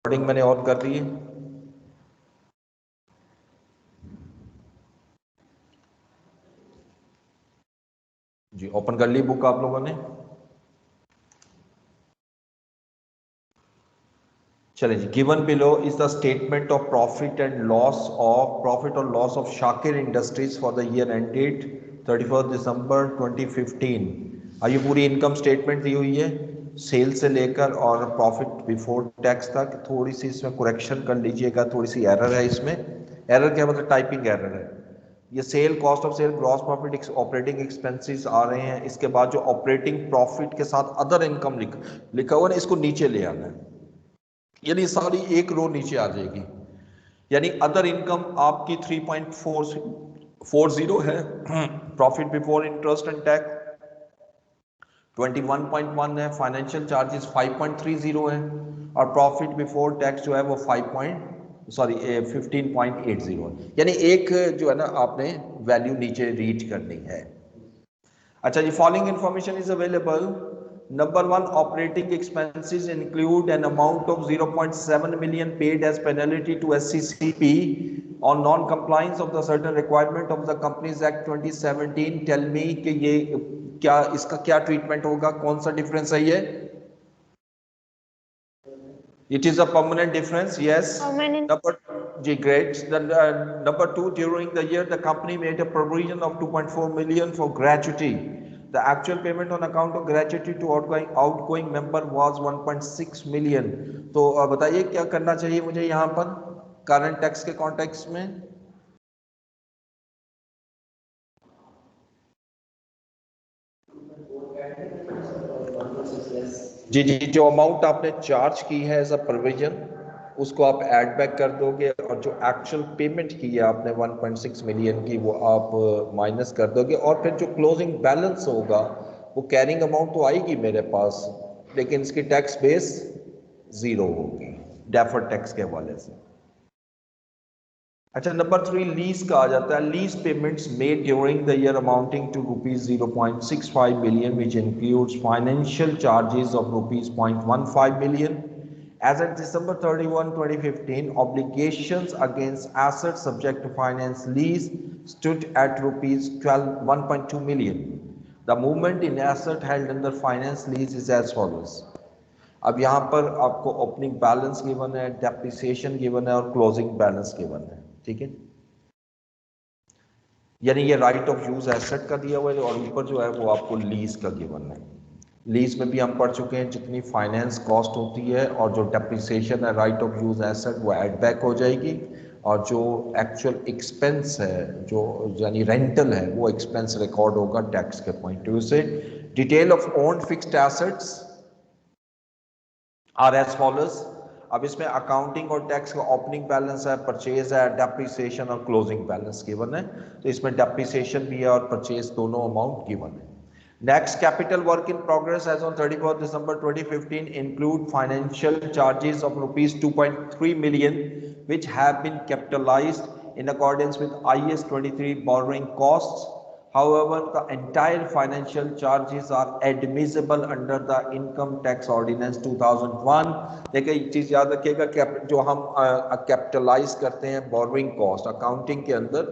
Recording मैंने on कर दी है जी। ओपन कर ली बुक आप लोगों ने? चलिए जी। Given below is the statement of profit और loss of Shakir industries for the year ended 31 December 2015। ये पूरी इनकम स्टेटमेंट दी हुई है सेल से लेकर और प्रॉफिट बिफोर टैक्स तक। थोड़ी सी इसमें करेक्शन कर लीजिएगा, थोड़ी सी एरर है इसमें। एरर क्या मतलब? टाइपिंग एरर है। ये sale, cost of sale, gross profit, operating expenses आ रहे हैं। इसके बाद जो ऑपरेटिंग प्रॉफिट के साथ अदर इनकम लिखा हुआ है, इसको नीचे ले आना है, यानी सारी एक रो नीचे आ जाएगी। यानी अदर इनकम आपकी 3.440 है, profit before interest and tax 21.1 है, फाइनेंशियल चार्जेस 5.30 है और प्रॉफिट बिफोर टैक्स जो है वो 15.80 है। यानी एक जो है ना आपने वैल्यू नीचे रीच करनी है। अच्छा जी। Following information is available. Number one, operating expenses include an amount of 0.7 million paid as penalty to SCCP on non-compliance of the certain requirement of the Companies Act 2017. Tell me कि ये क्या, इसका क्या treatment होगा, कौन सा difference है ये? It is a permanent difference, yes. Number ji, great. Number two, during the year the company made a provision of 2.4 million for gratuity. The actual payment on account of gratuity to outgoing member was 1.6 million. तो बताइए क्या करना चाहिए मुझे यहाँ पर current tax के context में? जी जी। जो अमाउंट आपने चार्ज की है एज अ प्रोविजन, उसको आप ऐड बैक कर दोगे और जो एक्चुअल पेमेंट की है आपने 1.6 मिलियन की, वो आप माइनस कर दोगे और फिर जो क्लोजिंग बैलेंस होगा वो कैरिंग अमाउंट तो आएगी मेरे पास, लेकिन इसकी टैक्स बेस जीरो होगी डेफर्ड टैक्स के हवाले से। अच्छा। नंबर थ्री, लीज का आ जाता है। Lease payments made during the year amounting to ₹0.65 million which includes financial charges of ₹0.15 million. As at December 31, 2015, obligations against assets subject to finance lease stood at ₹1.2 million. The movement in asset held under finance lease is as follows. अब यहाँ पर आपको opening balance given है, depreciation given है और closing balance given है, ठीक है। यानी ये राइट ऑफ यूज एसेट का दिया हुआ है और ऊपर जो है वो आपको लीज का गिवन है। लीज में भी हम पढ़ चुके हैं जितनी फाइनेंस कॉस्ट होती है और जो डेप्रिसिएशन है राइट ऑफ यूज एसेट वो एड बैक हो जाएगी और जो एक्चुअल एक्सपेंस है जो यानी रेंटल है वो एक्सपेंस रिकॉर्ड होगा टैक्स के पॉइंट ऑफ व्यू से। Detail of owned fixed assets are as follows. अब इसमें अकाउंटिंग और टैक्स का ओपनिंग बैलेंस है, परचेज है, डेप्रिसिएशन और क्लोजिंग बैलेंस गिवन है। तो इसमें डेप्रिसिएशन भी है और परचेज दोनों अमाउंट गिवन है। Next, capital work in progress as on 31 December 2015 include financial charges of ₹2.3 million which have been capitalized in accordance with IAS 23 borrowing costs. However, the entire financial charges are admissible under the Income Tax Ordinance 2001. देखिए एक चीज याद रखिएगा कि जो हम capitalise करते हैं बोरोइंग कॉस्ट अकाउंटिंग के अंदर,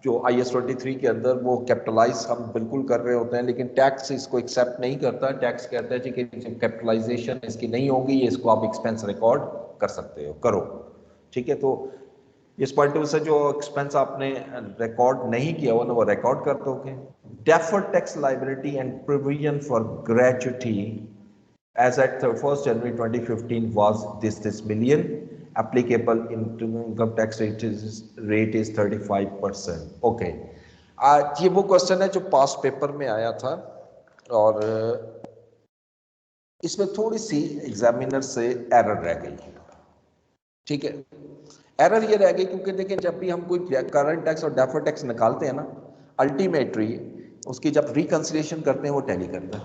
जो IAS 23 के अंदर वो कैपिटलाइज हम बिल्कुल कर रहे होते हैं, लेकिन टैक्स इसको एक्सेप्ट नहीं करता। टैक्स कहता है जी कि कैपिटलाइजेशन इसकी नहीं होगी, इसको आप एक्सपेंस रिकॉर्ड कर सकते हो, करो, ठीक है। तो इस पॉइंट ऑफ व्यू से जो एक्सपेंस आपने रिकॉर्ड नहीं किया हुआ ना वो रिकॉर्ड कर दोगे। Deferred tax liability and provision for gratuity as at 1st January 2015 was this million. Applicable income tax rate is 35%. Okay. ये वो क्वेश्चन है जो पास पेपर में आया था और इसमें थोड़ी सी एग्जामिनर से एरर रह गई, ठीक है। एरर ये रह गई क्योंकि देखिए जब भी हम कोई करंट टैक्स और डेफर्ड टैक्स निकालते हैं ना, अल्टीमेटली उसकी जब रिकंसिलिएशन करते हैं वो टैली करता है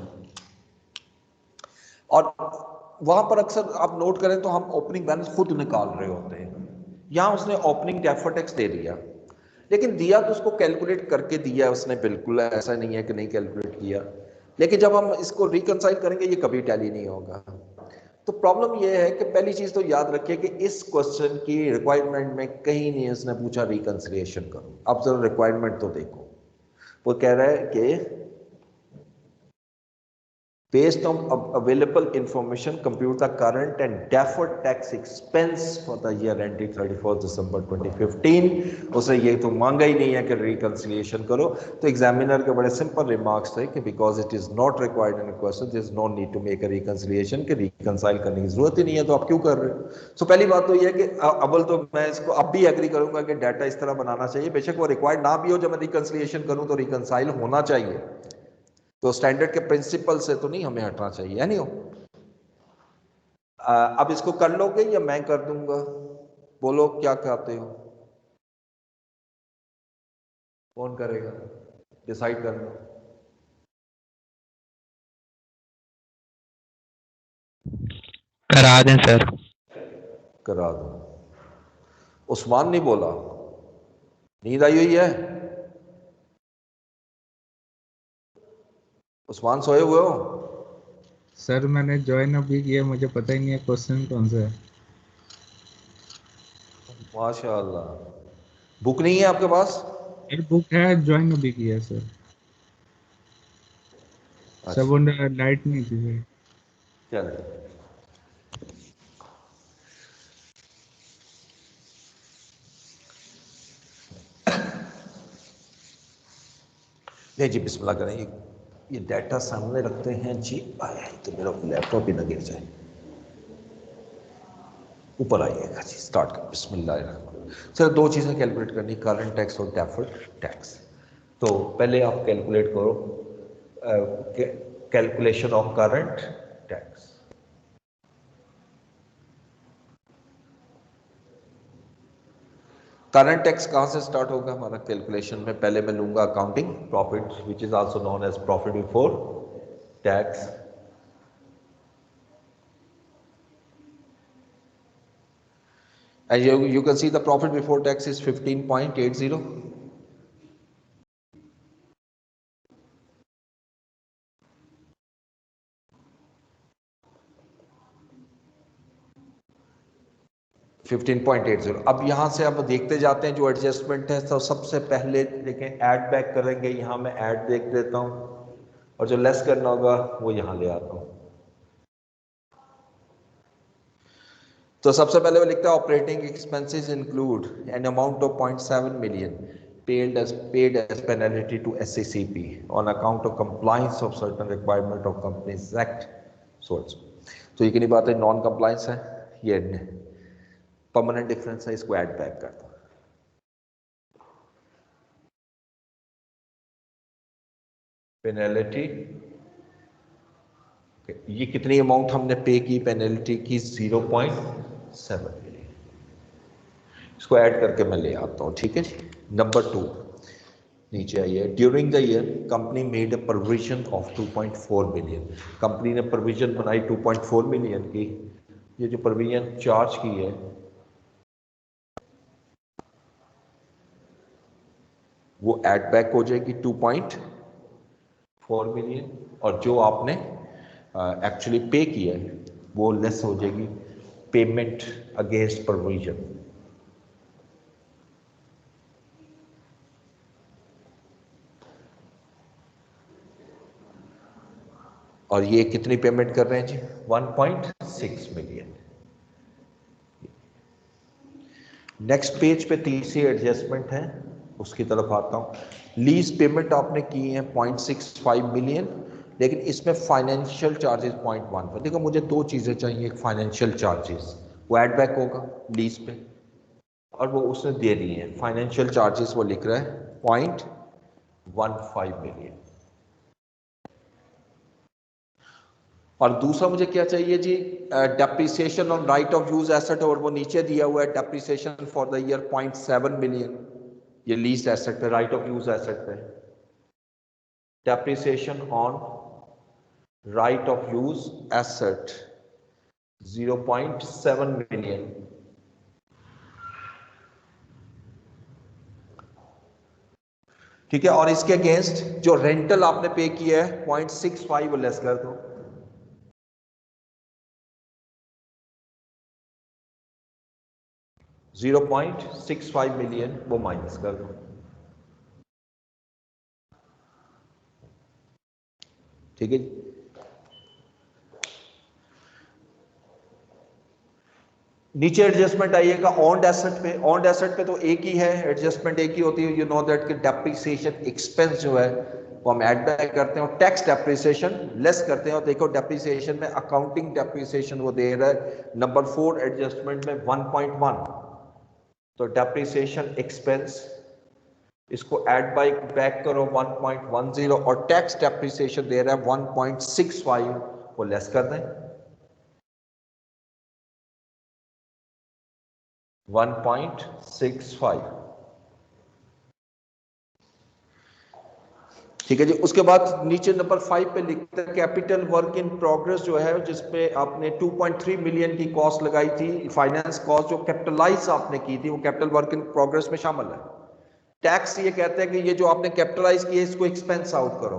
और वहां पर अक्सर आप नोट करें तो हम ओपनिंग बैलेंस खुद निकाल रहे होते हैं। यहां उसने ओपनिंग डेफर्ड टैक्स दे दिया, लेकिन दिया तो उसको कैलकुलेट करके दिया उसने, बिल्कुल ऐसा नहीं है कि नहीं कैलकुलेट किया, लेकिन जब हम इसको रिकंसाइल करेंगे ये कभी टैली नहीं होगा। तो प्रॉब्लम यह है कि पहली चीज तो याद रखिए कि इस क्वेश्चन की रिक्वायरमेंट में कहीं नहीं उसने पूछा रिकंसिलिएशन करो। अब जरा रिक्वायरमेंट तो देखो, वो कह रहा है कि based on available information compute the current and deferred tax expense for the year ending 31st December 2015। उसे ये तो मांगा ही नहीं है कि रिकंसिलिएशन करो। तो एग्जामिनर के बड़े सिंपल रिमार्क्स थे कि because it is not required in question there is no need to make a reconciliation, कि रिकंसाइल करने की जरूरत ही नहीं है, तो आप क्यों कर रहे हो। सो पहली बात तो ये है कि अव्वल तो मैं इसको अब भी एग्री करूंगा कि डाटा इस तरह बनाना चाहिए, बेशक वो रिक्वायर्ड ना भी हो, जब मैं रिकंसिलिएशन करूं तो रिकंसाइल होना चाहिए। तो स्टैंडर्ड के प्रिंसिपल से तो नहीं हमें हटना चाहिए, है नहीं हो। अब इसको कर लोगे या मैं कर दूंगा, बोलो क्या कहते हो, कौन करेगा, डिसाइड कर लो। करा दें सर। करा दो। उस्मान नहीं बोला, नींद आई हुई है, उस्मान सोए हुए हो। सर मैंने ज्वाइन अभी किया, मुझे पता ही नहीं है क्वेश्चन कौन सा है। माशाल्लाह, बुक नहीं है आपके पास। ये बुक है, ज्वाइन अभी किया सर। सब अच्छा लाइट नहीं थी सर। चलो, नहीं जी बिस्मिल्लाह करें। ये डाटा सामने रखते हैं जी। आया तो मेरा लैपटॉप ही ना गिर जाए। ऊपर आइएगा जी, स्टार्ट कर बिस्मिल्लाह। सर दो चीज़ें कैलकुलेट करनी, करंट टैक्स और डेफर्ड टैक्स। तो पहले आप कैलकुलेट करो calculation of current tax. Current tax कहाँ से स्टार्ट होगा हमारा कैलकुलेशन में, पहले मैं लूंगा accounting profit which is also known as profit before tax. And you can see the profit before tax is 15.80। 15.80। अब यहां से अब देखते जाते हैं जो एडजस्टमेंट है। तो सबसे पहले देखें ऐड बैक करेंगे, यहां मैं ऐड देख देता हूं, और जो लेस करना होगा वो यहां ले आता हूं। तो सबसे पहले वो लिखता है operating expenses include an amount of 0.7 million paid as penalty to SCCP on account of compliance of certain requirement of Companies Act। तो ये कितनी बात है, नॉन कंप्लायंस है, ये परमानेंट डिफरेंस है, इसको ऐड बैक करता हूं। पेनल्टी, ये कितनी अमाउंट हमने पे की पेनल्टी की, 0.7 मिलियन। इसको ऐड करके मैं ले आता हूं, ठीक है जी। नंबर 2 नीचे आइए, during the year company made a provision of 2.4 million. Company ने प्रोविजन बनाई 2.4 मिलियन की। ये जो प्रोविजन चार्ज की है वो ऐड बैक हो जाएगी 2.4 मिलियन, और जो आपने एक्चुअली पे किया है वो लेस हो जाएगी पेमेंट अगेंस्ट प्रोविजन। और ये कितनी पेमेंट कर रहे हैं जी, 1.6 मिलियन। नेक्स्ट पेज पे तीसरी एडजस्टमेंट है, उसकी तरफ आता हूं। लीज पेमेंट आपने की है 0.65 मिलियन, लेकिन इसमें फाइनेंशियल चार्जेस 0.1 पर। देखो मुझे दो चीजें चाहिए, एक फाइनेंशियल चार्जेस वो ऐड बैक होगा लीज पे, और वो उसने दे दी है फाइनेंशियल चार्जेस, वो लिख रहा है 0.15 मिलियन। और दूसरा मुझे क्या चाहिए जी, depreciation on right of use asset, और वो नीचे दिया हुआ है depreciation for the year 0.7 million. ये लीज एसेट पे, राइट ऑफ यूज एसेट पे depreciation on right of use asset 0.7 million. ठीक है, और इसके अगेंस्ट जो रेंटल आपने पे किया है 0.65 वो लेस कर दो। 0.65 मिलियन वो माइनस कर दो। ठीक है जी। नीचे एडजस्टमेंट आइएगा ऑन्ड एसेट पे। ऑन्ड एसेट पे तो एक ही है, एडजस्टमेंट एक ही होती है। यू नो दैट कि डेप्रिसिएशन एक्सपेंस जो है वो हम ऐड बैक करते हैं और टैक्स डेप्रिसिएशन लेस करते हैं। और देखो डेप्रिसिएशन में अकाउंटिंग डेप्रिसिएशन वो दे रहा है नंबर 4 एडजस्टमेंट में 1.1। तो डेप्रिसिएशन एक्सपेंस इसको ऐड बैक करो 1.10 और टैक्स डेप्रिसिएशन दे रहा है 1.65, वो लेस कर दें 1.65। ठीक है जी। उसके बाद नीचे नंबर 5 पे लिखते हैं कैपिटल वर्क इन प्रोग्रेस जो है, जिसपे आपने 2.3 मिलियन की कॉस्ट लगाई थी, फाइनेंस कॉस्ट जो कैपिटलाइज आपने की थी वो कैपिटल वर्क इन प्रोग्रेस में शामिल है। टैक्स ये कहते हैं कि ये जो आपने कैपिटलाइज किया इसको एक्सपेंस आउट करो।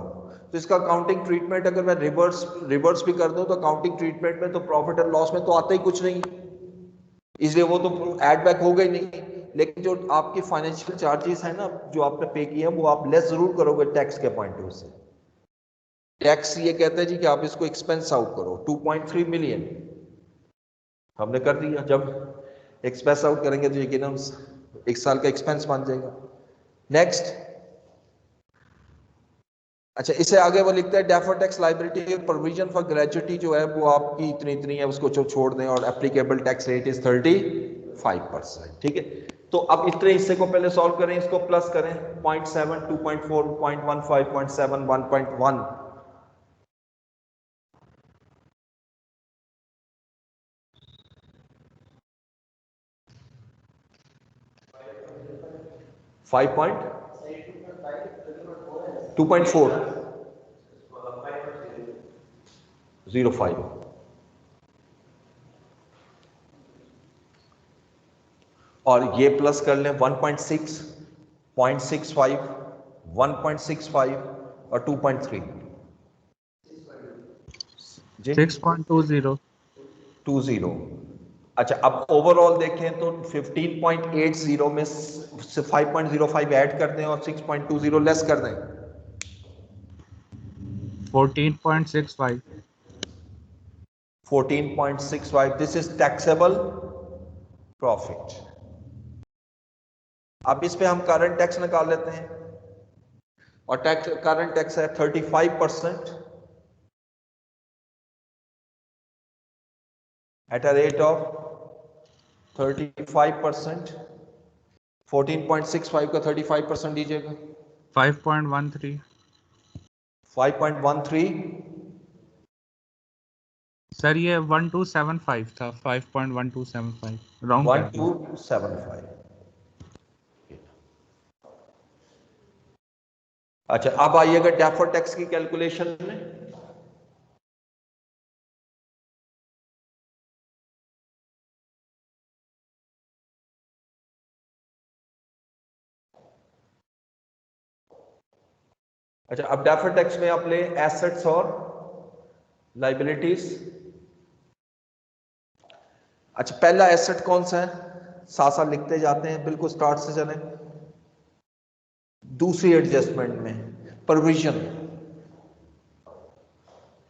तो इसका अकाउंटिंग ट्रीटमेंट अगर मैं रिवर्स भी कर दूं तो अकाउंटिंग ट्रीटमेंट में तो प्रॉफिट एंड लॉस में तो आता ही कुछ नहीं, इसलिए वो तो ऐड बैक हो गई नहीं। लेकिन जो आपकी फाइनेंशियल चार्जेस है ना जो आपने पे किए हैं वो आप लेस जरूर करोगे टैक्स के पॉइंट ऑफ व्यू से। टैक्स ये कहते हैं जी कि आप इसको एक्सपेंस आउट करो। 2.3 मिलियन हमने कर दिया। जब एक्सपेंस आउट करेंगे तो यकीनन एक साल का एक्सपेंस बन जाएगा। नेक्स्ट, अच्छा इसे आगे वो लिखता है डेफर्ड टैक्स लायबिलिटी और प्रोविजन फॉर ग्रेजुटी जो है वो आपकी इतनी इतनी है, उसको छोड़ दें और एप्लीकेबल टैक्स रेट इज 35%। ठीक है। तो अब इतने हिस्से को पहले सॉल्व करें, इसको प्लस करें 0.7, 2.4, 0.15, 0.7, 1.1। 2.05 और ये प्लस कर लें 1.6, 0.65, 1.65 और 2.3 जी 6.20। अच्छा अब ओवरऑल देखें तो 15.80 में 5.05 ऐड कर दें और 6.20 लेस कर दें 14.65। 14.65। This is taxable profit. अब इस पे हम करंट टैक्स निकाल लेते हैं और करंट टैक्स है 35% एट अ रेट ऑफ 35%। 14.65 का 35% दीजिएगा 5.13। 5.13। सर ये 1275 था, 5.1275 राउंड कर दिया। 1275। अच्छा अब आइएगा डेफर्ड टैक्स की कैलकुलेशन में। अच्छा अब डेफर्ड टैक्स में आप ले एसेट्स और लाइबिलिटीज। अच्छा पहला एसेट कौन सा है, साथ साथ लिखते जाते हैं, बिल्कुल स्टार्ट से चलें। दूसरी एडजस्टमेंट में प्रोविजन।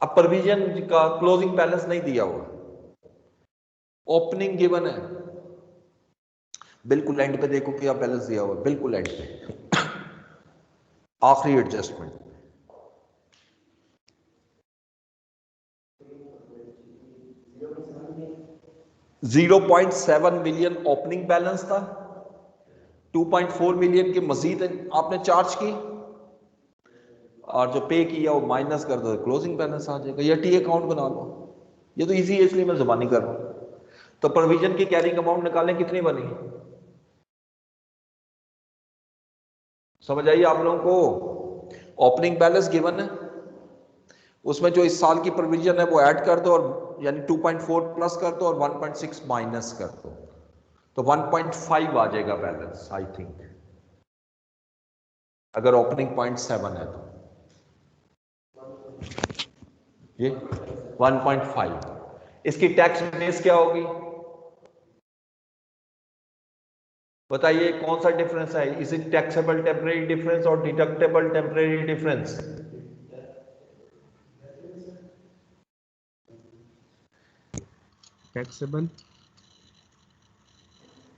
अब प्रोविजन का क्लोजिंग बैलेंस नहीं दिया हुआ, ओपनिंग गिवन है। बिल्कुल एंड पे देखो क्या बैलेंस दिया हुआ, बिल्कुल एंड पे आखिरी एडजस्टमेंट। 0.7 मिलियन ओपनिंग बैलेंस था, 2.4 मिलियन की मजीद आपने चार्ज की और जो पे किया वो माइनस कर दो, क्लोजिंग बैलेंस आ जाएगा। या टी अकाउंट बना लो, ये तो इजी है इसलिए मैं जुबानी कर रहा हूं। तो प्रोविजन की कैरिंग अमाउंट निकालें, कितनी बनी समझ आइए आप लोगों को। ओपनिंग बैलेंस गिवन है, उसमें जो इस साल की प्रोविजन है वो ऐड कर दो और यानी 2.4 प्लस कर दो और 1.6 माइनस कर दो, तो 1.5 आ जाएगा बैलेंस आई थिंक, अगर ओपनिंग 0.7 है तो ये 1.5। इसकी टैक्स बेस क्या होगी, बताइए कौन सा डिफरेंस है? Is it taxable temporary difference और डिडक्टेबल टेम्परेरी डिफरेंस? टैक्सेबल।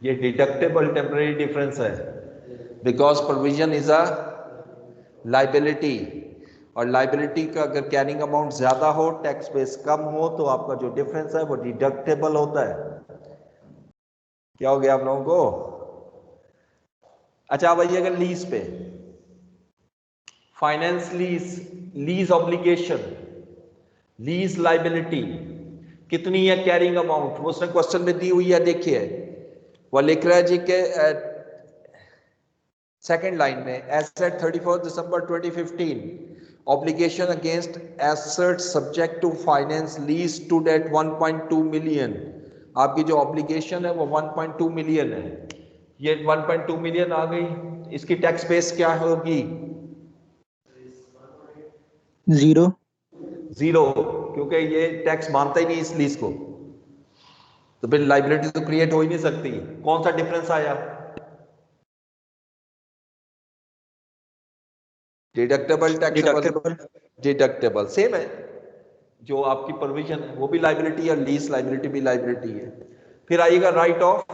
ये डिडक्टेबल टेम्परेरी डिफरेंस है, because provision is a liability, और लाइबिलिटी का अगर कैरिंग अमाउंट ज्यादा हो, टैक्स बेस कम हो, तो आपका जो डिफरेंस है वो डिडक्टेबल होता है। क्या हो गया आप लोगों को? अच्छा अब आइए अगर लीज पे, finance lease, lease obligation, lease liability कितनी है कैरिंग अमाउंट, वो उसने क्वेश्चन में दी हुई है। देखिए वो लिख रहा है जी के सेकेंड लाइन में, asset 31 December 2015 obligation against asset subject to finance lease stood at 1.2 million. आपकी जो ऑब्लिगेशन है वो 1.2 मिलियन है। ये 1.2 मिलियन आ गई, इसकी टैक्स बेस क्या होगी? जीरो। जीरो, क्योंकि ये टैक्स मानता ही नहीं इस लीज को, तो फिर लाइबिलिटी तो क्रिएट हो ही नहीं सकती। कौन सा डिफरेंस आया? Deductible taxable? Deductible. Deductible same है, जो आपकी प्रोविजन है वो भी लाइबिलिटी है, लीज लाइबिलिटी भी लाइबिलिटी है। फिर आएगा राइट ऑफ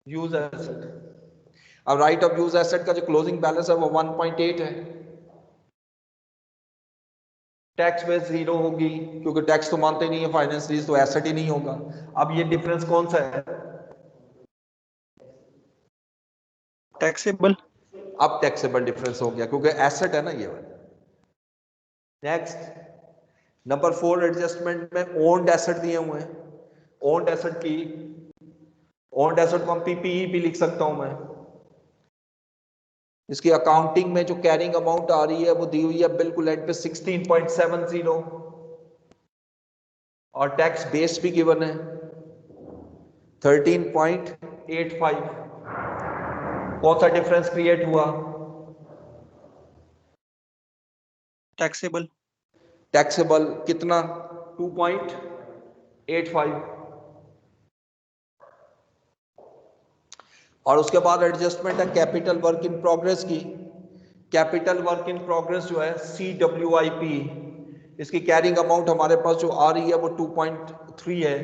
यूज एसेट। अब राइट ऑफ यूज एसेट का जो क्लोजिंग बैलेंस है वो 1.8 है, टैक्स बेस जीरो होगी, क्योंकि टैक्स तो मानते नहीं है फाइनेंस लीज, तो एसेट ही नहीं होगा। अब ये डिफरेंस कौन सा है? टैक्सेबल। अब टैक्सेबल डिफरेंस हो गया, क्योंकि एसेट है ना ये वाला। नेक्स्ट नंबर 4 एडजस्टमेंट में ओन्ड एसेट दिए हुए हैं। ओन्ड एसेट की, ओन्ड एसेट को हम पीपीई भी लिख सकता हूं मैं। इसकी अकाउंटिंग में जो कैरिंग अमाउंट आ रही है वो दी हुई है बिल्कुल एंड पे 16.70, और टैक्स बेस भी गिवन है 13.85। कौन सा डिफरेंस क्रिएट हुआ? टैक्सेबल। टैक्सेबल कितना? 2.85। और उसके बाद एडजस्टमेंट है कैपिटल वर्क इन प्रोग्रेस की। कैपिटल वर्क इन प्रोग्रेस जो है CWIP, इसकी कैरिंग अमाउंट हमारे पास जो आ रही है वो 2.3 है,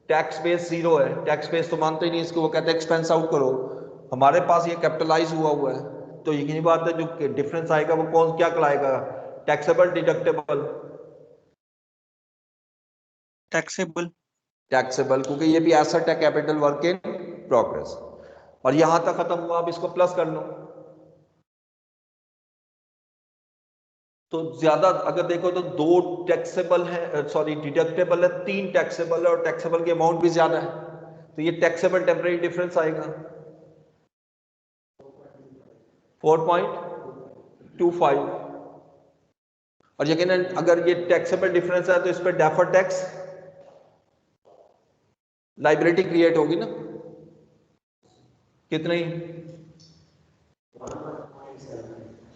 टैक्स बेस जीरो है, टैक्स बेस तो मानते ही नहीं इसको, वो कहते हैं एक्सपेंस आउट करो। हमारे पास ये कैपिटलाइज हुआ है, तो यही बात है, जो डिफरेंस आएगा वो कौन क्या कहलाएगा? Taxable deductible? टैक्सेबल। टैक्सेबल, क्योंकि ये भी एसेट है कैपिटल वर्क इन प्रोग्रेस। और यहां तक खत्म हुआ, अब इसको प्लस कर लो। तो ज्यादा अगर देखो तो 2 टैक्सेबल है, सॉरी डिडक्टेबल है, 3 टैक्सेबल है, और टैक्सेबल की अमाउंट भी ज्यादा है, तो ये टैक्सेबल टेम्परेरी डिफरेंस आएगा 4.25। और यकीनन अगर ये टैक्सेबल डिफरेंस है तो इस पर डेफर्ड टैक्स लाइबिलिटी क्रिएट होगी ना, कितनी?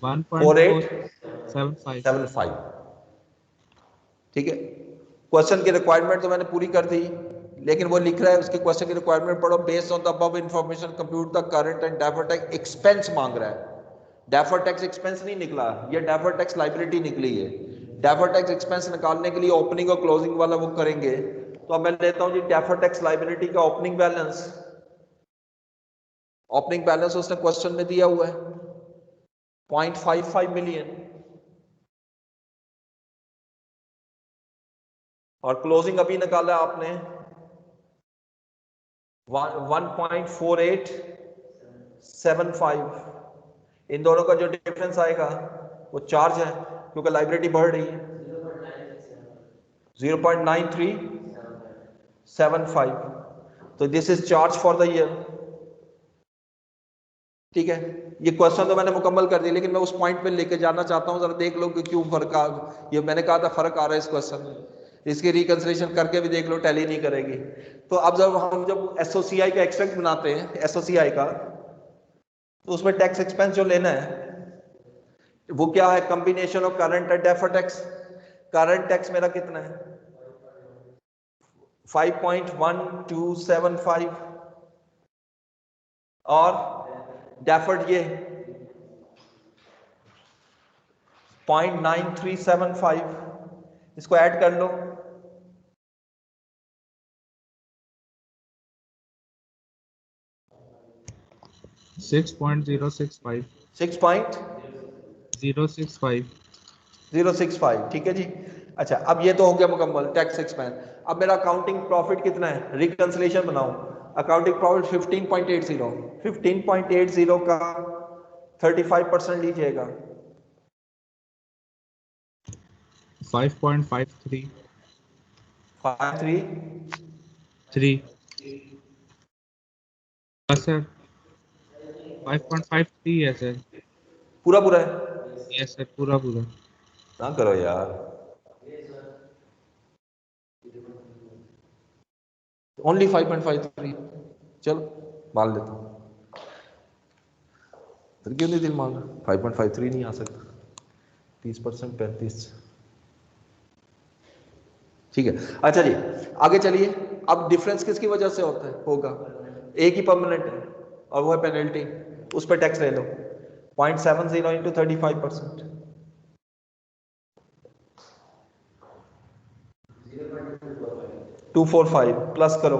1.475। 4875। ठीक है, क्वेश्चन की रिक्वायरमेंट तो मैंने पूरी कर दी, लेकिन वो लिख रहा है उसके क्वेश्चन की रिक्वायरमेंट पढ़ो, based on the above information compute the current and deferred tax expense मांग रहा है। डेफर्ड टैक्स एक्सपेंस नहीं निकला, ये डेफर्ड टैक्स लाइबिलिटी निकली है। डेफर्ड टैक्स एक्सपेंस निकालने के लिए ओपनिंग और क्लोजिंग वाला वो करेंगे। तो अब मैं लेता हूं जी डेफर्ड टैक्स लाइबिलिटी का ओपनिंग बैलेंस। ओपनिंग बैलेंस उसने क्वेश्चन में दिया हुआ है 0.55 मिलियन, और क्लोजिंग अभी निकाला आपने 1.4875। इन दोनों का जो डिफरेंस आएगा वो चार्ज है, क्योंकि लाइबिलिटी बढ़ रही है 0.9375। तो this is charge for the year. ठीक है, ये क्वेश्चन तो मैंने मुकम्मल कर दिया, लेकिन मैं उस पॉइंट पे लेके जाना चाहता हूं, जरा देख लो कि क्यों फर्क आ, ये मैंने कहा था फर्क आ रहा है इस क्वेश्चन में, इसकी रिकंसिलेशन करके भी देख लो, टैली नहीं करेगी। तो अब जब एसओसीआई का एक्सट्रैक्ट बनाते हैं एसओसीआई का, तो उसमें टैक्स एक्सपेंस जो लेना है वो क्या है? Combination of current and deferred tax. Current tax मेरा कितना है? 5.1275। और डेफर्ड ये 0.9375, इसको ऐड कर लो, सिक्स पॉइंट 065 6.065, ठीक है जी। अच्छा, अब ये तो हो गया मुकम्मल टैक्स एक्सपेंस। अब मेरा अकाउंटिंग प्रॉफिट कितना है, रिकंसिलिएशन बनाओ। अकाउंटिंग प्रॉफिट 15.80, 15.80 का 35% लीजिएगा, 5.53 53 सर 5.53 है सर। पूरा पूरा है यस सर, पूरा पूरा। ना करो यार, ओनली 5.53, चलो मान लेता हूँ। तो क्यों नहीं दिल मान रहा, 5.53 नहीं आ सकता, 30% 35, ठीक है। अच्छा जी आगे चलिए। अब डिफरेंस किसकी वजह से होता है, होगा एक ही परमानेंट है और वो है पेनल्टी, उस पर टैक्स ले लो 0.70 इंटू 35%, 245 प्लस करो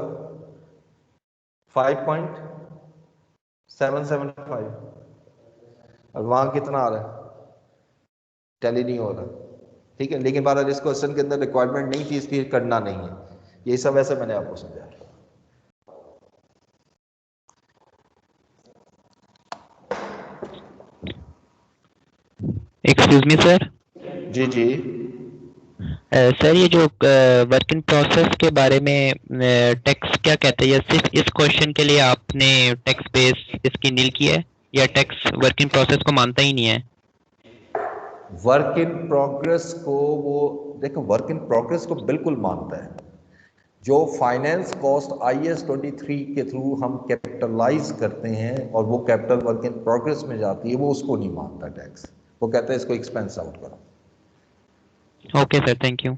5.775, और वहां कितना आ रहा है, टैली नहीं हो रहा, ठीक है। लेकिन बारह इस क्वेश्चन के अंदर रिक्वायरमेंट नहीं थी, इसलिए करना नहीं है, ये सब ऐसे मैंने आपको समझाया। Excuse me sir. जी जी, सर ये जो वर्क इन प्रोसेस के बारे में टैक्स क्या कहते हैं, या सिर्फ इस क्वेश्चन के लिए आपने टैक्स बेस इसकी नील की है, या टैक्स वर्क इन प्रोसेस को मानता ही नहीं है? वर्क इन प्रोग्रेस को वो देखो, वर्क इन प्रोग्रेस को बिल्कुल मानता है। जो फाइनेंस कॉस्ट IAS 23 के थ्रू हम कैपिटलाइज करते हैं और वो कैपिटल वर्क इन प्रोग्रेस में जाती है, वो उसको नहीं मानता टैक्स, वो कहता है इसको एक्सपेंस आउट करो। Okay sir, thank you.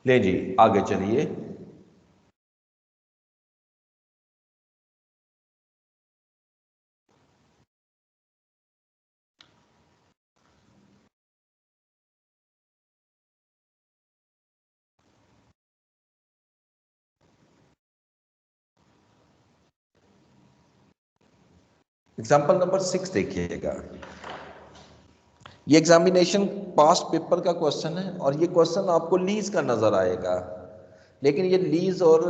ले जी आगे चलिए। एग्जाम्पल नंबर 6 देखिएगा। ये एग्जामिनेशन पास्ट पेपर का क्वेश्चन है और ये क्वेश्चन आपको लीज का नजर आएगा, लेकिन ये लीज और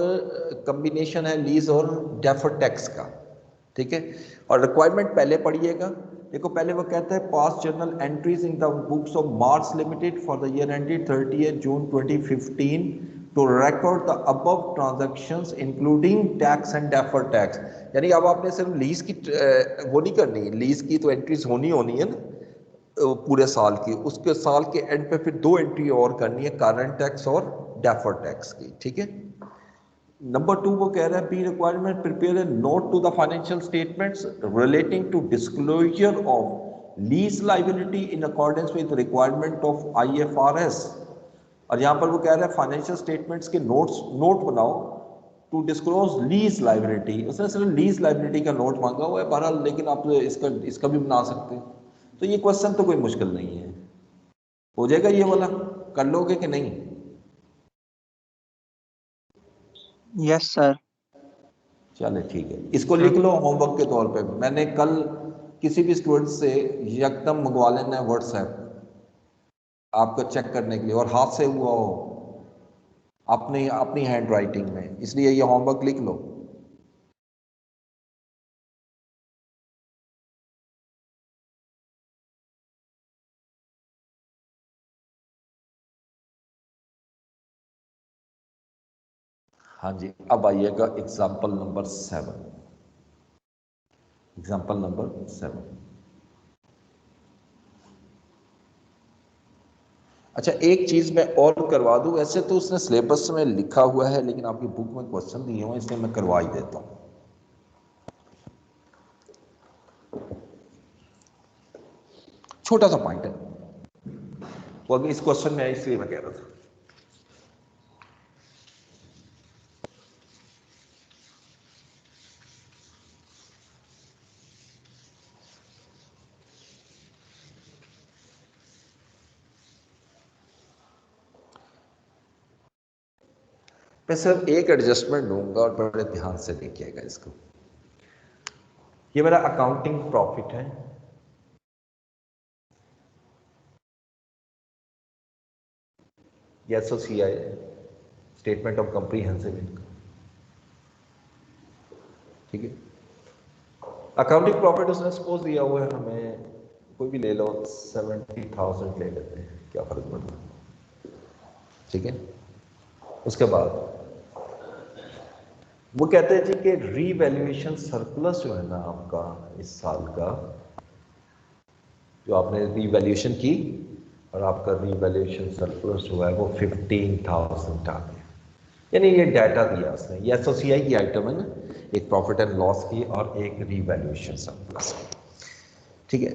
कॉम्बिनेशन है लीज और डेफर्ड टैक्स का, ठीक है। और रिक्वायरमेंट पहले पढ़िएगा। देखो पहले वो कहता है pass journal entries in the books of Mars Limited for the year ended 30 June 2015 to record the above transactions including tax and deferred tax. यानी अब आपने सिर्फ लीज की वो नहीं करनी, लीज की तो एंट्रीज होनी है ना पूरे साल की, उसके साल के एंड पे फिर 2 एंट्री और करनी है, करंट टैक्स और डेफर्ड टैक्स की, ठीक है। नंबर 2 वो कह रहा है B requirement prepare a note to the financial statements relating to disclosure of lease liability in accordance with requirement of IFRS। और यहाँ पर वो कह रहा है फाइनेंशियल स्टेटमेंट्स के नोट बनाओ टू डिस्क्लोज लीज लाइबिलिटी। उसने सिर्फ लीज लाइबिलिटी का नोट मांगा हुआ है बहरहाल, लेकिन आप इसका भी बना सकते हैं। तो ये क्वेश्चन तो कोई मुश्किल नहीं है, हो जाएगा ये वाला, कर लोगे कि नहीं? Yes sir. चले ठीक है, इसको लिख लो होमवर्क के तौर पे। मैंने कल किसी भी स्टूडेंट से यकदम मंगवा लेना है व्हाट्सएप आपको चेक करने के लिए, और हाथ से हुआ हो अपनी अपनी हैंड राइटिंग में, इसलिए ये होमवर्क लिख लो। हाँ जी, अब आइएगा एग्जाम्पल नंबर 7। Example number 7। अच्छा एक चीज मैं और करवा दूं, वैसे तो उसने सिलेबस में लिखा हुआ है लेकिन आपकी बुक में क्वेश्चन दिए हुए इसलिए मैं करवा ही देता हूं। छोटा सा पॉइंट है वो, अभी इस क्वेश्चन में है इसलिए मैं कह रहा था। मैं सिर्फ एक एडजस्टमेंट दूंगा और बड़े ध्यान से देखिएगा इसको। ये मेरा अकाउंटिंग प्रॉफिट है, ये SOCI statement of comprehensive income, ठीक है। अकाउंटिंग प्रॉफिट उसने सपोज दिया हुआ है हमें, कोई भी ले लो, 70,000 ले लेते हैं, क्या फर्क पड़ता है, ठीक है। उसके बाद वो कहते हैं जी कि रीवैल्यूएशन सरप्लस जो है ना आपका इस साल का, जो आपने रीवैल्यूएशन की और आपका रीवैल्यूएशन सरप्लस जो है वो 15,000 आ गया। यानी ये डाटा दिया उसने, ये एसओसीआई की आइटम है ना, एक प्रॉफिट एंड लॉस की और एक रीवैल्यूएशन सरप्लस की, ठीक है।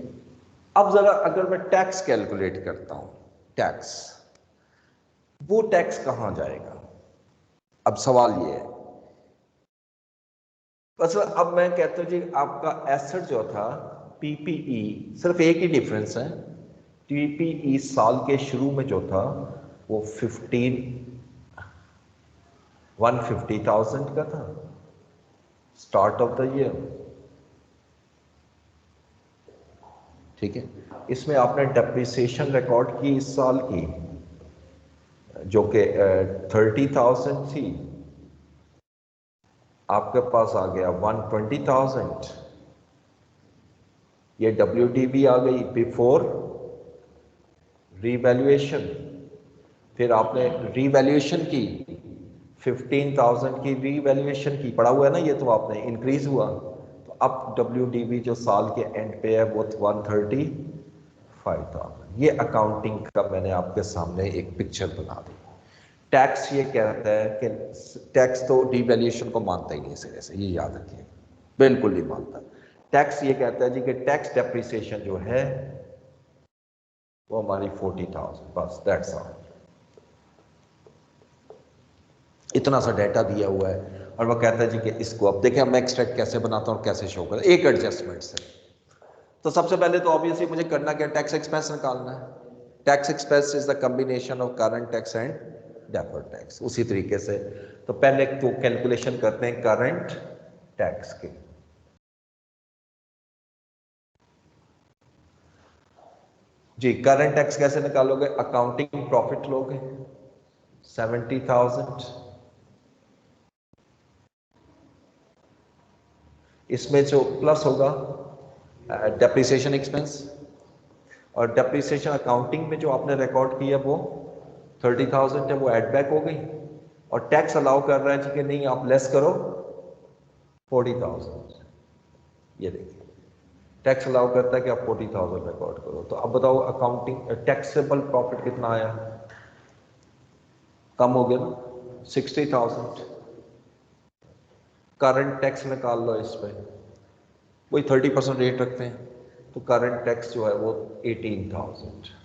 अब जरा अगर मैं टैक्स कैलकुलेट करता हूं, टैक्स, वो टैक्स कहां जाएगा? अब सवाल ये है, बस अब मैं कहता हूं जी आपका एसेट जो था पीपीई, सिर्फ एक ही डिफरेंस है, पीपीई साल के शुरू में जो था वो 150,000 का था, स्टार्ट ऑफ द ईयर, ठीक है। इसमें आपने डेप्रिसिएशन रिकॉर्ड की इस साल की जो कि 30,000 थी, आपके पास आ गया 120,000, ये WDV आ गई बिफोर रीवैल्यूएशन। फिर आपने रीवैल्यूएशन की 15,000 की रीवैल्यूएशन की, पड़ा हुआ है ना ये, तो आपने इंक्रीज हुआ, तो अब WDV जो साल के एंड पे है वो 135,000। ये अकाउंटिंग का मैंने आपके सामने एक पिक्चर बना दी। टैक्स ये कहता है कि टैक्स तो डिवैल्यूएशन को मानता ही नहीं सिरे से, ये याद रखिए, बिल्कुल नहीं मानता। टैक्स ये कहता है जी कि टैक्स डेप्रिसिएशन जो है वो हमारी 40,000, बस दैट्स ऑल। इतना सा डाटा दिया हुआ है और वो कहता है जी कि इसको अब देखें मैं एक्सट्रैक्ट कैसे बनाता हूँ और कैसे शो करता, एक एडजस्टमेंट से। तो सबसे पहले तो ऑब्वियसली मुझे करना क्या, टैक्स एक्सपेंस निकालना है। Tax expense is the combination of current tax and deferred tax. उसी तरीके से तो पहले तो कैलकुलेशन करते हैं करंट टैक्स की। जी करंट टैक्स कैसे निकालोगे, अकाउंटिंग प्रॉफिट लोगे 70,000, इसमें जो प्लस होगा डेप्रिसिएशन एक्सपेंस, और डेप्रिसिएशन अकाउंटिंग में जो आपने रिकॉर्ड किया वो 30,000 है, वो एड बैक हो गई। और टैक्स अलाउ कर रहा है जी कि नहीं आप लेस करो 40,000, ये देखिए टैक्स अलाउ करता है कि आप 40,000 रिकॉर्ड करो। तो अब बताओ अकाउंटिंग टैक्सेबल प्रॉफिट कितना आया, कम हो गया ना 60,000। करंट टैक्स निकाल लो, इस पे वही 30% रेट रखते हैं, तो करंट टैक्स जो है वो 18,000।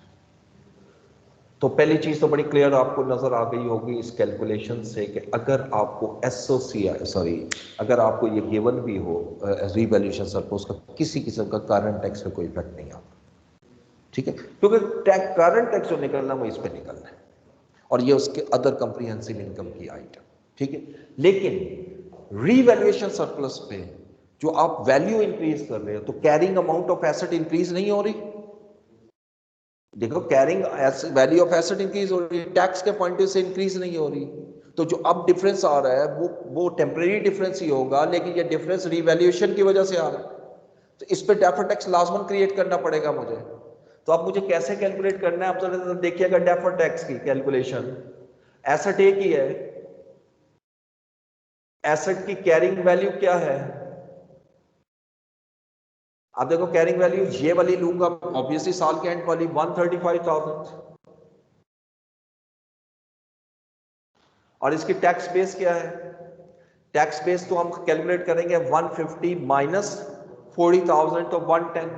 तो पहली चीज तो बड़ी क्लियर आपको नजर आ गई होगी इस कैलकुलेशन से कि अगर आपको अगर आपको ये गिवन भी हो रीवैल्यूएशन सरप्लस का, किसी किस्म का करंट टैक्स पे कोई इफेक्ट नहीं आता, ठीक है, क्योंकि करंट टैक्स जो निकलना वो इस पे निकलना है और ये उसके अदर कॉम्प्रिहेंसिव इनकम की आइटम, ठीक है। लेकिन रीवैल्यूएशन सरप्लस पे जो आप वैल्यू इंक्रीज कर रहे हो तो carrying amount of asset increase नहीं हो रही। देखो carrying value of asset increase हो रही है, टैक्स के पॉइंट से इंक्रीज नहीं हो रही। तो जो अब डिफरेंस आ रहा है वो टेम्परेरी डिफरेंस ही होगा, लेकिन ये डिफरेंस रीवैल्यूएशन की वजह से आ रहा है, तो इस पे डेफर्ड टैक्स लाजमन क्रिएट करना पड़ेगा मुझे। तो अब मुझे कैसे कैलकुलेट करना है, आप जरा देखिएगा डेफर्ड टैक्स की कैलकुलेशन। एसेट एक ही है, एसेट की कैरिंग वैल्यू क्या है, आप देखो कैरिंग वैल्यू ये वाली लूंगा ऑब्वियसली साल के एंड वाली 135,000, और इसकी टैक्स बेस क्या है, टैक्स बेस तो हम कैलकुलेट करेंगे 150 माइनस 40,000 तो 110।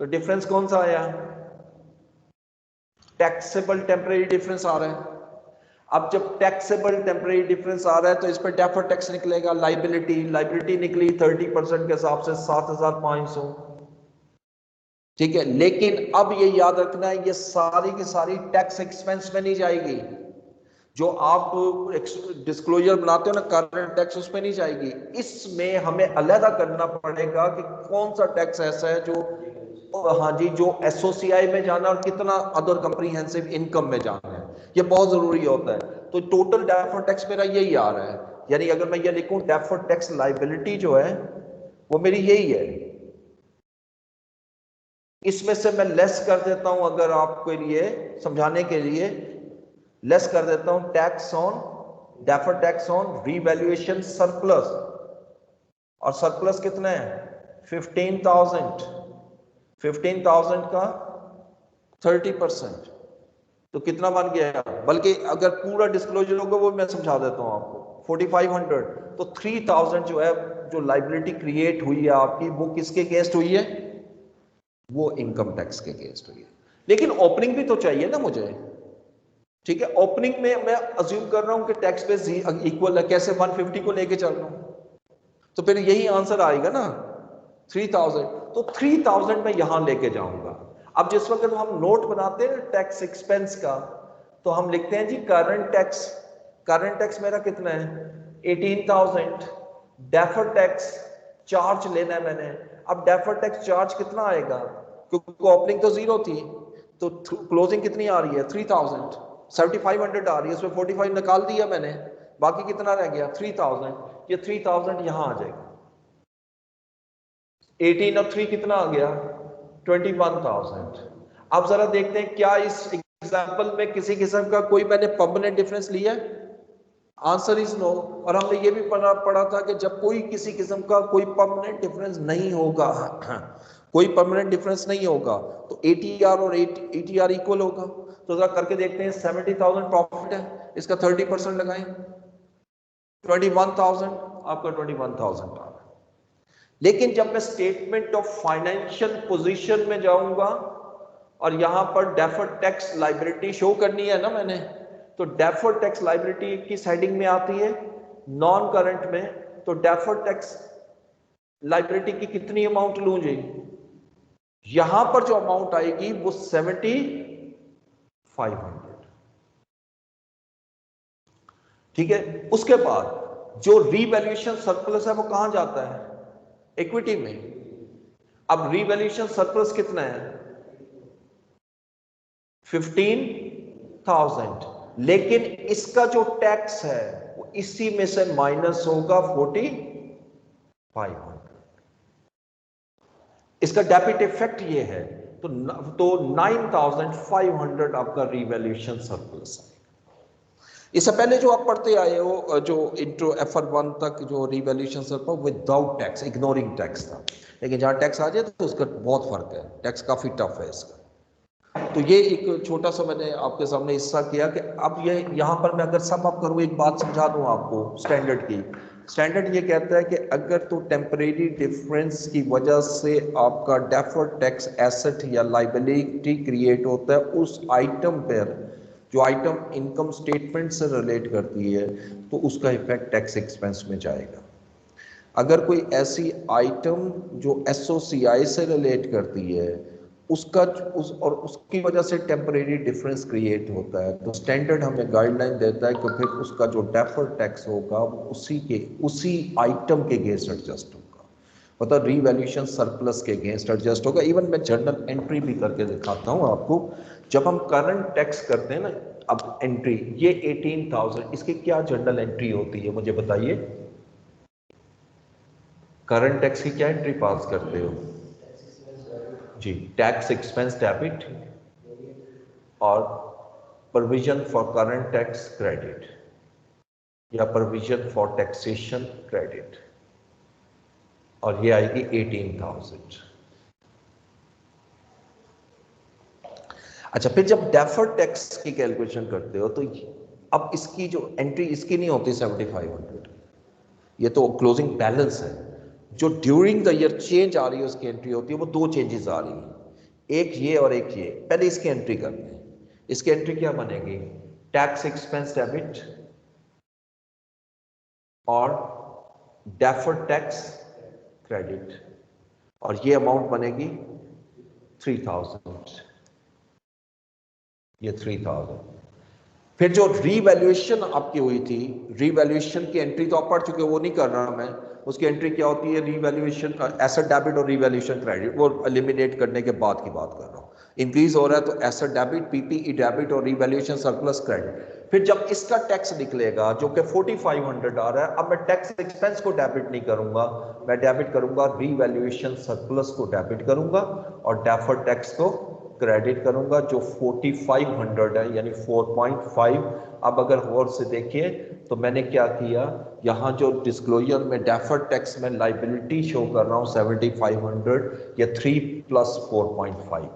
तो डिफरेंस कौन सा आया, टैक्सेबल टेम्परेरी डिफरेंस आ रहा है। अब जब टैक्सेबल टेम्परेरी डिफरेंस आ रहा है तो इस पर डेफर्ड टैक्स निकलेगा, लाइबिलिटी निकली 30% के हिसाब से 7,500, ठीक है। लेकिन अब ये याद रखना है ये सारी की सारी टैक्स एक्सपेंस में नहीं जाएगी, जो आप डिस्क्लोजर बनाते हो ना करंट टैक्स, उसमें नहीं जाएगी। इसमें हमें अलहदा करना पड़ेगा कि कौन सा टैक्स ऐसा है जो, हाँ जी, जो एसओसीआई में जाना और कितना अदर कंप्रीहेंसिव इनकम में जाना है, ये बहुत जरूरी होता है। तो टोटल डेफर्ड टैक्स मेरा यही आ रहा है, यानी अगर मैं ये लिखूं डेफर्ड टैक्स लायबिलिटी जो है वो मेरी यही है। इसमें से मैं लेस कर देता हूं, अगर आपके लिए समझाने के लिए लेस कर देता हूं, tax on deferred tax on revaluation surplus, और सरप्लस कितना है 15,000, 15,000 का 30%, तो कितना बन गया, बल्कि अगर पूरा डिस्क्लोजर होगा वो मैं समझा देता हूं आपको, 4,500। तो 3,000 जो है, जो लाइबिलिटी क्रिएट हुई है आपकी, वो किसके अगेंस्ट हुई है, वो इनकम टैक्स के अगेंस्ट हुई है। लेकिन ओपनिंग भी तो चाहिए ना मुझे, ठीक है। ओपनिंग में मैं अज्यूम कर रहा हूं कि टैक्स बेस इक्वल है, कैसे 150 को लेके चल रहा हूं, तो फिर यही आंसर आएगा ना 3,000। तो 3,000 मैं यहां लेके जाऊंगा। अब जिस वक्त हम नोट बनाते हैं टैक्स एक्सपेंस का, तो हम लिखते हैं जी करंट टैक्स, करंट टैक्स मेरा कितना है 18,000, डेफर्ड टैक्स चार्ज लेना है मैंने। अब डेफर्ड टैक्स चार्ज कितना आएगा, क्योंकि ओपनिंग तो 0 थी, तो क्लोजिंग कितनी आ रही है 3,000, 7,500 आ रही है, उसमें 45 निकाल दिया मैंने, बाकी कितना रह गया 3,000। ये 3,000 यहां आ जाएगा, 18 और 3 कितना आ गया 21,000। अब जरा देखते हैं क्या इस एग्जांपल में किसी किस्म का कोई मैंने परमानेंट डिफरेंस लिया है, आंसर इज नो। और हमने ये भी पढ़ा था कि जब कोई किसी किस्म का कोई परमानेंट डिफरेंस नहीं होगा, कोई परमानेंट डिफरेंस नहीं होगा, तो एटीआर और एटीआर इक्वल होगा। तो जरा करके देखते हैं, 70,000 प्रॉफिट है, इसका 30% लगाएं, 21,000, आपका 21,000 आ रहा है। लेकिन जब मैं स्टेटमेंट ऑफ फाइनेंशियल पोजीशन में जाऊंगा और यहां पर डेफर्ड टैक्स लायबिलिटी शो करनी है ना मैंने, तो डेफर्ड टैक्स लायबिलिटी किस हेडिंग में आती है, नॉन करंट में। तो डेफर्ड टैक्स लायबिलिटी की कितनी अमाउंट लूं जी, यहां पर जो अमाउंट आएगी वो 7,500, ठीक है। उसके बाद जो रीवैल्यूएशन सरप्लस है वो कहां जाता है, इक्विटी में। अब रीवैल्यूएशन सरप्लस कितना है 15,000, लेकिन इसका जो टैक्स है वो इसी में से माइनस होगा 4,500। इसका डेबिट इफेक्ट ये है, तो 9,500 आपका रीवैल्यूएशन सरप्लस है। इससे पहले जो आप पढ़ते आए हो, जो इंट्रो FR1 तक जो revaluation surplus without tax, ignoring tax था, लेकिन जहां टैक्स आ जाए तो उसका बहुत फर्क है, टैक्स काफी टफ है इसका। तो ये एक छोटा सा मैंने आपके सामने हिस्सा किया कि अब ये यहाँ पर मैं अगर सम अप करूँ, एक बात समझा दूँ आपको स्टैंडर्ड की। स्टैंडर्ड ये कहता है कि अगर तो टेम्परेरी डिफरेंस की वजह से आपका डेफर्ड टैक्स एसेट या लाइबिलिटी क्रिएट होता है उस आइटम पर, जो आइटम इनकम स्टेटमेंट से रिलेट करती है, तो उसका इफेक्ट टैक्स एक्सपेंस में जाएगा। अगर कोई ऐसी आइटम जो एसओसीआई से रिलेट करती है, उसका और उसकी वजह से टेम्परेरी डिफरेंस क्रिएट होता है, तो स्टैंडर्ड हमें गाइडलाइन देता है कि फिर उसका जो डेफर्ड टैक्स होगा वो उसी आइटम के अगेंस्ट एडजस्ट होगा, मतलब रीवैल्यूएशन सरप्लस के अगेंस्ट एडजस्ट होगा। इवन मैं जर्नल एंट्री भी करके दिखाता हूँ आपको। जब हम करंट टैक्स करते हैं ना, अब एंट्री ये 18,000, इसकी क्या जर्नल एंट्री होती है मुझे बताइए, करंट टैक्स की क्या एंट्री पास करते हो जी, टैक्स एक्सपेंस डेबिट और provision for current tax credit या प्रोविजन फॉर टैक्सेशन क्रेडिट, और ये आएगी 18,000। अच्छा, फिर जब डेफर्ड टैक्स की कैलकुलेशन करते हो तो अब इसकी जो एंट्री इसकी नहीं होती 7,500, ये तो क्लोजिंग बैलेंस है। जो ड्यूरिंग द ईयर चेंज आ रही है उसकी एंट्री होती है, वो दो चेंजेस आ रही है, एक ये और एक ये। पहले इसकी एंट्री करते हैं। इसकी एंट्री क्या बनेगी, टैक्स एक्सपेंस डेबिट और डेफर्ड टैक्स क्रेडिट, और ये अमाउंट बनेगी 3,000, ये 3,000। फिर जो रीवैल्यूएशन आपकी हुई थी, रीवैल्यूएशन की एंट्री तो आप पढ़ चुके हो, वो नहीं कर रहा मैं। उसकी एंट्री क्या होती है, रीवैल्यूएशन एसेट डेबिट और रीवैल्यूएशन क्रेडिट, वो एलिमिनेट करने के बाद की बात कर रहा हूँ। इंक्रीज हो रहा है तो एसेट डेबिट, पीपीई डेबिट और रीवैल्यूएशन सरप्लस क्रेडिट। फिर जब इसका टैक्स निकलेगा जो कि 4500 आ रहा है, अब मैं टैक्स एक्सपेंस को डेबिट नहीं करूंगा, मैं डेबिट करूंगा रीवैल्यूएशन सरप्लस को डेबिट करूंगा और डेफर्ड टैक्स को क्रेडिट करूंगा जो 4500 है, यानी 4.5। अब अगर गौर से देखिए तो मैंने क्या किया, यहाँ जो डिस्क्लोजर में डेफर्ड टैक्स में लाइबिलिटी शो कर रहा हूँ 7500, या 3 + 4.5,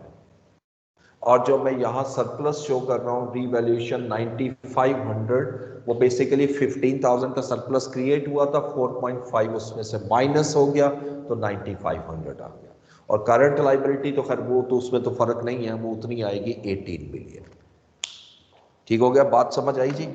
और जो मैं यहाँ सरप्लस शो कर रहा हूँ रीवैल्यूएशन 9500, वो बेसिकली 15,000 का सरप्लस क्रिएट हुआ था, 4.5 उसमें से माइनस हो गया तो 9500 आ गया। और करंट लाइबिलिटी तो खैर वो तो उसमें तो फर्क नहीं है, वो उतनी आएगी 18 बिलियन। ठीक हो गया, बात समझ आई जी?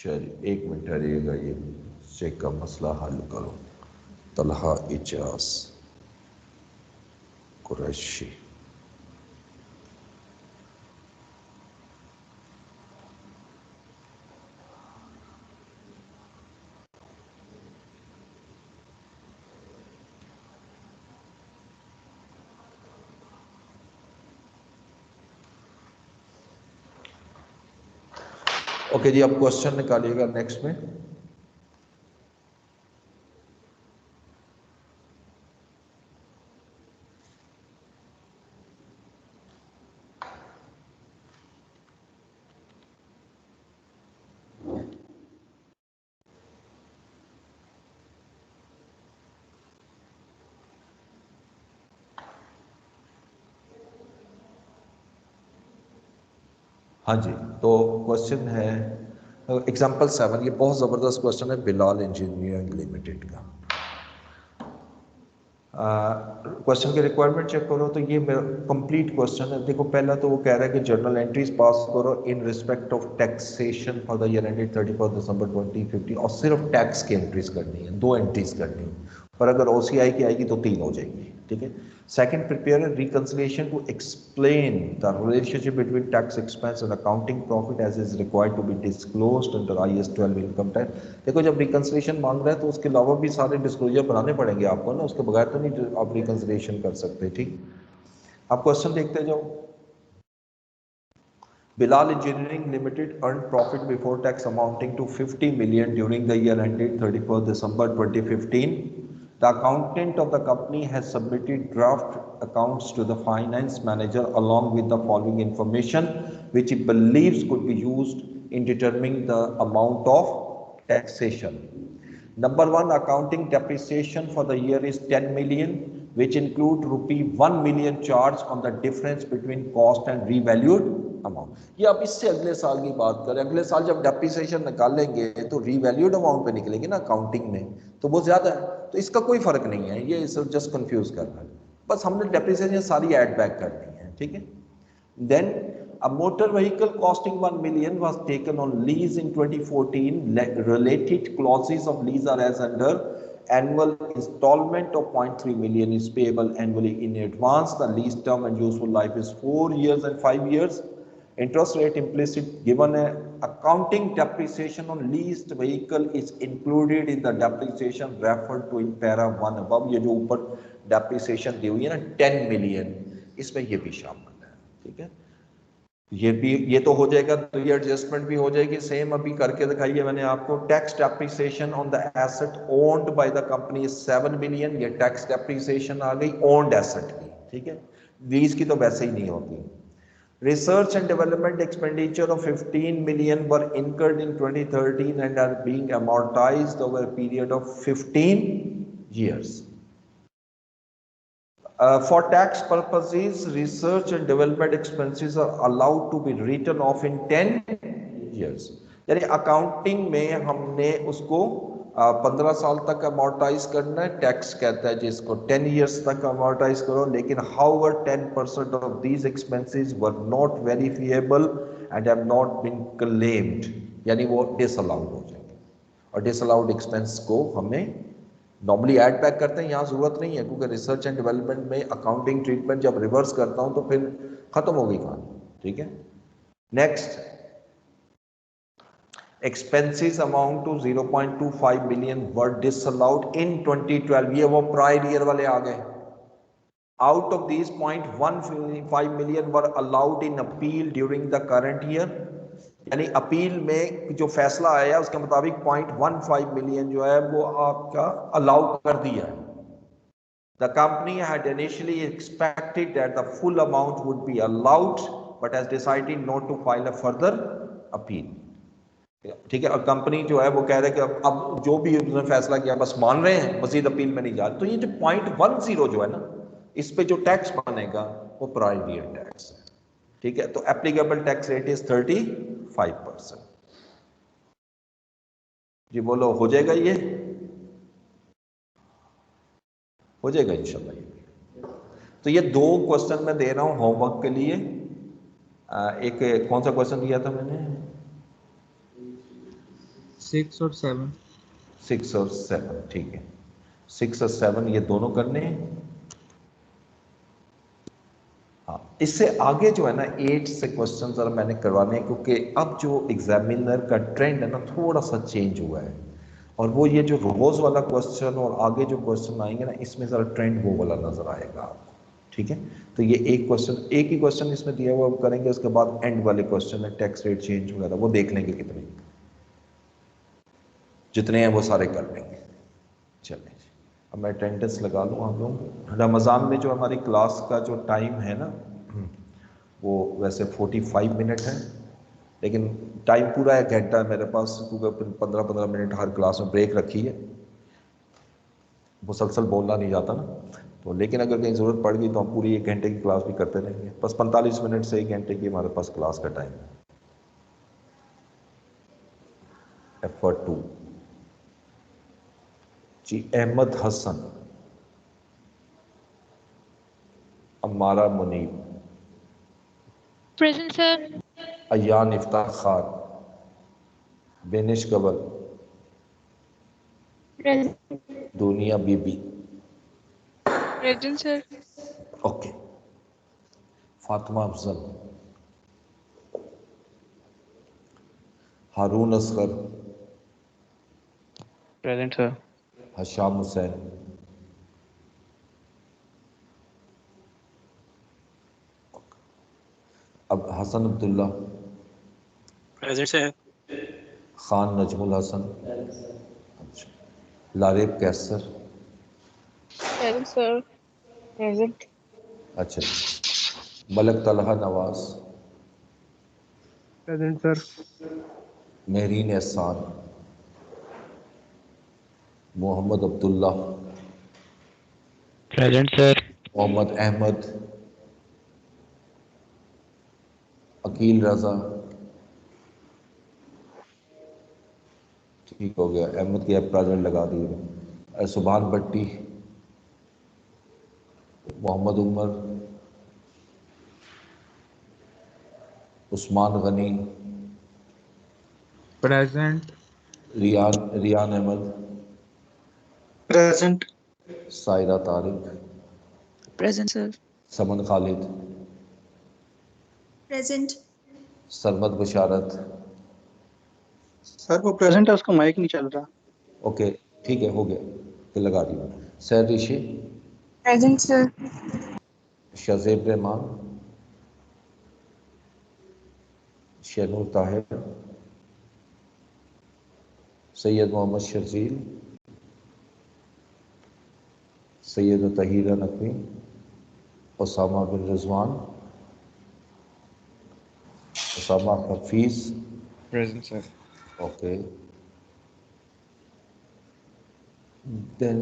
चलिए 1 मिनट रहिएगा, ये चेक का मसला हल करो। तलहा इजाज कुरैशी, ओके जी, अब क्वेश्चन निकालिएगा नेक्स्ट में। हाँ जी, तो क्वेश्चन है एग्जाम्पल 7, ये बहुत ज़बरदस्त क्वेश्चन है बिलाल इंजीनियरिंग लिमिटेड का। क्वेश्चन की रिक्वायरमेंट चेक करो तो ये मेरा कंप्लीट क्वेश्चन है। देखो पहला तो वो कह रहा है कि जर्नल एंट्रीज पास करो in respect of taxation for the year ended 31 दिसंबर 2050, और सिर्फ टैक्स की एंट्रीज करनी है, 2 एंट्रीज करनी है, पर अगर ओसीआई की आएगी तो 3 हो जाएंगी। ठीक है। Second, prepare a reconciliation to explain the relationship between tax expense and accounting profit as is required to be disclosed under IAS 12 income tax। देखो जब रिकंसिलिएशन मांग रहा है तो उसके अलावा भी सारे डिस्क्लोजर बनाने पड़ेंगे आपको ना, उसके बगैर तो नहीं आप रिकंसिलिएशन कर सकते। ठीक, आप क्वेश्चन देखते जाओ। Bilal Engineering Limited earned profit before tax amounting to 50 million during the year ended 31st December 2015. The accountant of the company has submitted draft accounts to the finance manager along with the following information, which he believes could be used in determining the amount of taxation. Number 1, accounting depreciation for the year is 10 million, which include rupee 1 million charge on the difference between cost and revalued amount. ये अब इससे अगले साल की बात करें, अगले साल जब डेप्रिसिएशन निकालेंगे तो रीवैल्यूड अमाउंट पे निकलेंगे ना अकाउंटिंग में, तो वो ज्यादा है, तो इसका कोई फर्क नहीं है, ये जस्ट कंफ्यूज कर रहा है, बस हमने डेप्रिसिएशन सारी ऐड बैक करनी है। ठीक है। Then a motor vehicle costing 1 million was taken on lease in 2014. Related clauses of lease are as under: annual installment of 0.3 million is payable annually in advance. The lease term and useful life is 4 years and 5 years. Interest rate implicit given a accounting depreciation on leased vehicle is included in the depreciation referred to in para 1 above। ये जो ऊपर depreciation दी हुई है ना 10 million, इसमें ये भी शामिल है। ठीक है, ये भी, ये तो हो जाएगा, तो ये एडजस्टमेंट भी हो जाएगी। सेम अभी करके दिखाइए मैंने आपको। Tax depreciation on the asset owned by the company 7 million, ये टैक्स डेप्रिसिएशन आ गई ओन्ड एसेट की। ठीक है, लीज की तो वैसे ही नहीं होती। Research and development expenditure of 15 million were incurred in 2013 and are being amortized over a period of 15 years. For tax purposes, research and development expenses are allowed to be written off in 10 years। यानी accounting में हमने उसको 15 साल तक amortise करना है, tax कहता है जिसको 10 ईयर्स तक अमोर्टाइज करो, लेकिन however 10% of these expenses were not verifiable and have not been claimed, यानी वो डिसअलाउड हो जाएंगे। और डिसअलाउड एक्सपेंस को हमें नॉर्मली ऐड बैक करते हैं, यहाँ जरूरत नहीं है क्योंकि रिसर्च एंड डेवलपमेंट में अकाउंटिंग ट्रीटमेंट जब रिवर्स करता हूँ तो फिर खत्म हो गई कहानी। ठीक है, next, expenses amount to 0.25 million were disallowed in 2012, ये वो प्रायर ईयर वाले आ गए। Out of these 0.15 million were allowed in appeal during the current year, यानी अपील में जो फैसला आया उसके मुताबिक 0.15 मिलियन जो है वो आपका अलाउ कर दिया है। The company had initially expected that the full amount would be allowed but has decided not to file a further appeal। ठीक है, और कंपनी जो है वो कह रहे हैं कि अब जो भी उसने फैसला किया बस मान रहे हैं, मजीद अपील में नहीं जा रहे। तो ये जो 0.10 जो है ना, इस पे जो टैक्स बनेगा वो प्रायर ईयर टैक्स है। ठीक है, तो एप्लीकेबल टैक्स रेट इज 35%। जी बोलो, हो जाएगा ये? हो जाएगा इंशाल्लाह ये। तो ये 2 क्वेश्चन मैं दे रहा हूं होमवर्क के लिए। एक कौन सा क्वेश्चन दिया था मैंने? 6 और 7। 6 और 7, ठीक है, 6 और 7 ये दोनों करने हैं। हाँ, इससे आगे जो है ना 8 से क्वेश्चन जरा मैंने करवाने हैं क्योंकि अब जो एग्जामिनर का ट्रेंड है ना थोड़ा सा चेंज हुआ है, और वो ये जो रोज वाला क्वेश्चन और आगे जो क्वेश्चन आएंगे ना इसमें जरा ट्रेंड वो वाला नजर आएगा आपको। ठीक है, तो ये एक ही क्वेश्चन इसमें दिया हुआ करेंगे, उसके बाद एंड वाले क्वेश्चन है टैक्स रेट चेंज वगैरह वो देख लेंगे, कितने जितने हैं वो सारे कर लेंगे। चलिए, अब मैं अटेंडेंस लगा लूँ आप लोग। रमज़ान में जो हमारी क्लास का जो टाइम है ना वो वैसे 45 मिनट है, लेकिन टाइम पूरा 1 घंटा है मेरे पास क्योंकि 15-15 मिनट हर क्लास में ब्रेक रखी है, मुसलसल बोलना नहीं जाता ना, तो लेकिन अगर कहीं ज़रूरत पड़ गई तो हम पूरी 1 घंटे की क्लास भी करते रहेंगे। बस 45 मिनट से 1 घंटे की हमारे पास क्लास का टाइम है। एफर्ट 2 जी, Ahmed Hasan, Amara Munib, present sir. Ayan Iftar Khan, Benish Gabal, Dunya Bibi. Present sir. Okay, Fatima Afzal, Haroon Asghar, present sir. Hasham Hussain, अब हसन अब्दुल्ला, प्रेजेंट सर। खान नजमुल हसन, अच्छा, Larib Kaiser, present sir. Present. अच्छा, Malak Talha Nawaz, present sir. Mahreen Ehsan, Mohammad Abdullah, present sir. Mohammad Ahmed, Aqeel Raza, ठीक हो गया, अहमद की प्रेजेंट लगा दिए, Subhan Bhatti, Mohammad Umar, Usman Ghani, present. Riyan Ahmed, present. Saira Tariq, present sir. Saman Khalid, present. Sarmad Basharat, sir वो प्रेजेंट है, उसका माइक नहीं चल रहा। ओके ठीक है, हो गया, फिर लगा दिया। Sair Rishi, present sir. Shahzeb Rehman, Shanoor Tahir, Syed Mohammad Sharjeel, Syed Tahira Naqvi, Usama bin Rizwan, Usama Hafeez, present sir. Okay, then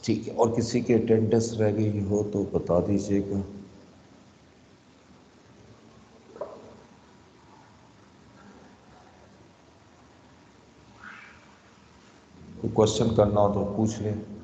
ठीक है, और किसी की अटेंडेंस रह गई हो तो बता दीजिएगा। क्वेश्चन करना हो तो पूछ लें।